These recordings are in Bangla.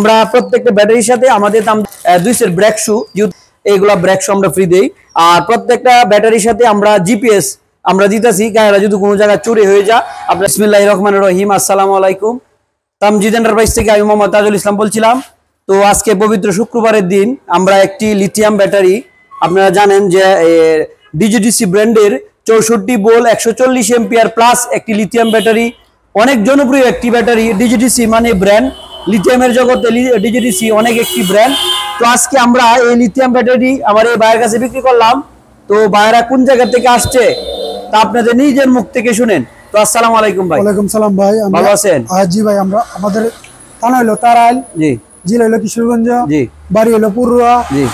আমরা প্রত্যেকটা ব্যাটারির সাথে আমাদের দাম 2 সেট ব্রেক শু, এইগুলা ব্রেক শু আমরা ফ্রি দেই। আর প্রত্যেকটা ব্যাটারির সাথে আমরা জিপিএস আমরা দিতেছি, গাড়িটা যদি কোনো জায়গায় চুরি হয়ে যায়। আপনার বিসমিল্লাহির রহমানির রহিম। আসসালামু আলাইকুম। তামজিদ এন্টারপ্রাইজ থেকে আমি মোহাম্মদ তাজুল ইসলাম বলছিলাম। তো আজকে পবিত্র শুক্রবারের দিন আমরা একটি লিথিয়াম ব্যাটারি, আপনারা জানেন যে ডিজিডিসি ব্র্যান্ডের 64 ভোল্ট 140 এম্পিয়ার প্লাস একটি লিথিয়াম ব্যাটারি, অনেক জনপ্রিয় একটি ব্যাটারি। ডিজিডিসি মানে ব্র্যান্ড, লিথিয়ামের জগতে ডিজিডিসি অনেক একটি ব্র্যান্ড। তো আজকে আমরা এই লিথিয়াম ব্যাটারি আমার এই ভাইয়ের কাছে বিক্রি করলাম। তো ভাইরা কোন জায়গা থেকে আসছে তা আপনাদের নিজের মুখ থেকে শুনেন। তো আসসালামু আলাইকুম ভাই। ওয়ালাইকুম সালাম ভাই, ভালো আছেন? জি ভাই, আমরা আমাদের থানা হলো তারাইল, জি, জেলা হলো কিশোরগঞ্জ, জি, বাড়ি হলো পুরুয়া। জি।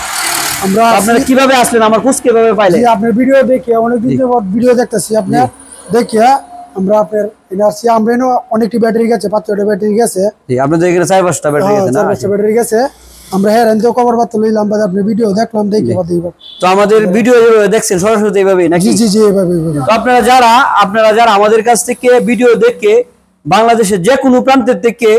আমরা আপনারা কিভাবে আসলেন, আমার খোঁজ কিভাবে পাইলেন? জি, আপনার ভিডিও দেখে অনেকদিন যাবত ভিডিও দেখতেছি আপনার, দেখে আমরা আপনার এনআরসি আমরা অনেকটি ব্যাটারি গেছে, 5-6টা ব্যাটারি গেছে। জি, আপনাদের এখানে 4-5টা ব্যাটারি আছে না? 4-5টা ব্যাটারি গেছে। আমরা এনতো কভার বাত লইলাম, বাদ আপনি ভিডিও দেখলাম, দেখে বাদ এইবার। তো আমাদের ভিডিও দেখছেন সরাসরি এইভাবে নাকি? জি জি জি, এইভাবে। তো আপনারা যারা আমাদের কাছ থেকে ভিডিও দেখে বাংলাদেশের যে কোনো প্রান্তের থেকে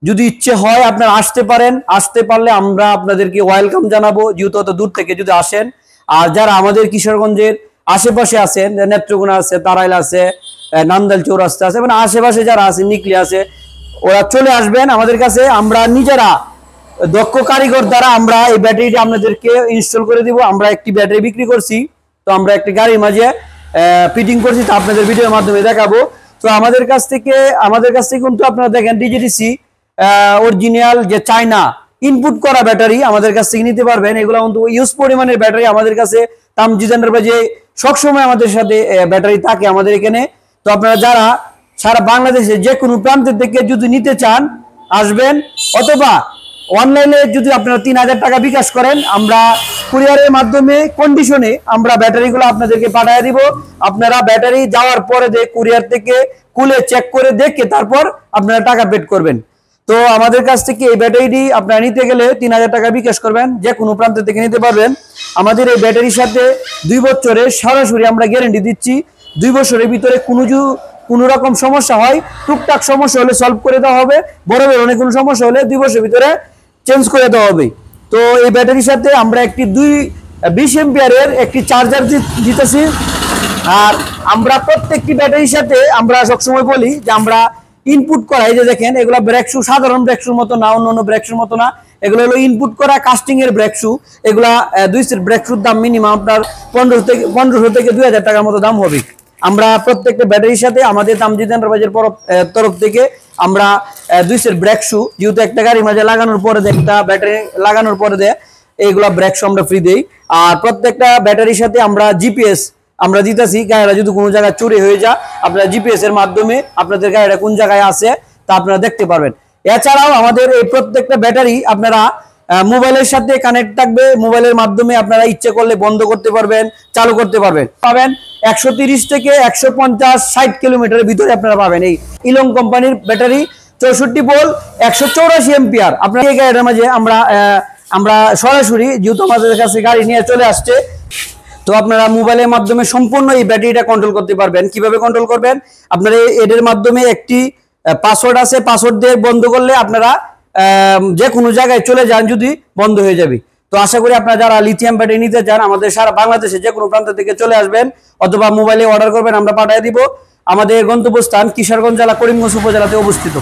যদি ইচ্ছে হয় আপনারা আসতে পারেন। আসতে পারলে আমরা আপনাদেরকে ওয়েলকাম জানাবো, যেহেতু অত দূর থেকে যদি আসেন। আর যারা আমাদের কিশোরগঞ্জের আশেপাশে আছেন, নেত্রকোনা আছে, তারাইল আছে, নান্দাইল চৌরাস্তা আছে, মানে আশেপাশে যারা আছে, নিকলি আছে, ওরা চলে আসবেন আমাদের কাছে। আমরা নিজেরা দক্ষ কারিগর দ্বারা আমরা এই ব্যাটারিটি আপনাদেরকে ইনস্টল করে দিব। আমরা একটি ব্যাটারি বিক্রি করছি, তো আমরা একটি গাড়ির মাঝে ফিটিং করছি, তো আপনাদের ভিডিওর মাধ্যমে দেখাবো। তো আমাদের কাছ থেকে কিন্তু আপনারা দেখেন ডিজিডিসি অরিজিনাল যে চায়না ইনপুট করা ব্যাটারি আমাদের কাছ থেকে নিতে পারবেন। এগুলো কিন্তু ইউজ পরিমাণের ব্যাটারি আমাদের কাছে। তামজিদ এন্টারপ্রাইজে সবসময় আমাদের সাথে ব্যাটারি থাকে আমাদের এখানে। তো আপনারা যারা সারা বাংলাদেশে যে কোনো প্রান্তের থেকে যদি নিতে চান আসবেন, অথবা অনলাইনে যদি আপনারা 3000 টাকা বিকাশ করেন, আমরা কুরিয়ারের মাধ্যমে কন্ডিশনে আমরা ব্যাটারিগুলো আপনাদেরকে পাঠিয়ে দিব। আপনারা ব্যাটারি যাওয়ার পরে কুরিয়ার থেকে খুলে চেক করে দেখে তারপর আপনারা টাকা পেড করবেন। তো আমাদের কাছ থেকে এই ব্যাটারিটি আপনারা নিতে গেলে 3000 টাকা বিকাশ করবেন, যে কোনো প্রান্ত থেকে নিতে পারবেন। আমাদের এই ব্যাটারির সাথে 2 বছরের সরাসরি আমরা গ্যারান্টি দিচ্ছি। 2 বছরের ভিতরে কোনো রকম সমস্যা হয়, টুকটাক সমস্যা হলে সলভ করে দেওয়া হবে। বড় অনেক কোনো সমস্যা হলে 2 বছরের ভিতরে চেঞ্জ করে দেওয়া হবে। তো এই ব্যাটারির সাথে আমরা একটি 20 এম্পিয়ারের একটি চার্জার দিতেছি। আর আমরা প্রত্যেকটি ব্যাটারির সাথে আমরা সবসময় বলি যে আমরা ইনপুট করা, এই যে দেখেন এগুলো ব্রেক শু, সাধারণ ব্রেক শুর মতো না, অন্য ব্রেক শুর মতো না। এগুলো হলো ইনপুট করা কাস্টিং এর ব্রেক শু। এগুলা 2 সেট ব্রেক শুর দাম মিনিমাম আপনার 1500 থেকে 2000 টাকার মতো দাম হবে। আমরা প্রত্যেকটা ব্যাটারির সাথে আমাদের তামজিদ এন্টারপ্রাইজের তরফ থেকে আমরা 2 সেট ব্রেক শু, যেহেতু একটা গাড়ির মাঝে লাগানোর পরে একটা ব্যাটারি লাগানোর পরে এইগুলা ব্রেক শু আমরা ফ্রি দেই। আর প্রত্যেকটা ব্যাটারির সাথে আমরা জিপিএস আমরা দিতেছি, গাড়িটা যদি কোনো জায়গায় চুরি হয়ে যায় আপনারা জিপিএস এর মাধ্যমে আপনাদের গাড়িটা কোন জায়গায় আছে তা আপনারা দেখতে পারবেন। এছাড়াও আমাদের এই প্রত্যেকটা ব্যাটারি আপনারা মোবাইলের সাথে কানেক্ট থাকবে, মোবাইলের মাধ্যমে আপনারা ইচ্ছে করলে বন্ধ করতে পারবেন, চালু করতে পারবেন। পাবেন 130 থেকে 150-60 কিলোমিটারের ভিতরে আপনারা পাবেন এই ইলং কোম্পানির ব্যাটারি 64 ভোল্ট 184 এম্পিয়ার। আপনার এই গাড়িটার মাঝে আমরা সরাসরি, যেহেতু আমাদের কাছে গাড়ি নিয়ে চলে আসছে, তো আপনারা মোবাইলের মাধ্যমে সম্পূর্ণ এই ব্যাটারিটা কন্ট্রোল করতে পারবেন। কিভাবে কন্ট্রোল করবেন? আপনারা এদের মাধ্যমে একটি পাসওয়ার্ড আছে, পাসওয়ার্ড দিয়ে বন্ধ করলে আপনারা যে কোনো জায়গায় চলে যান, যদি বন্ধ হয়ে যাবে। তো আশা করি আপনারা যারা লিথিয়াম ব্যাটারি নিতে চান আমাদের সারা বাংলাদেশে যে কোনো প্রান্ত থেকে চলে আসবেন, অথবা মোবাইলে অর্ডার করবেন, আমরা পাঠিয়ে দিব। আমাদের গন্তব্যস্থান কিশোরগঞ্জ জেলা করিমগঞ্জ উপজেলাতে অবস্থিত।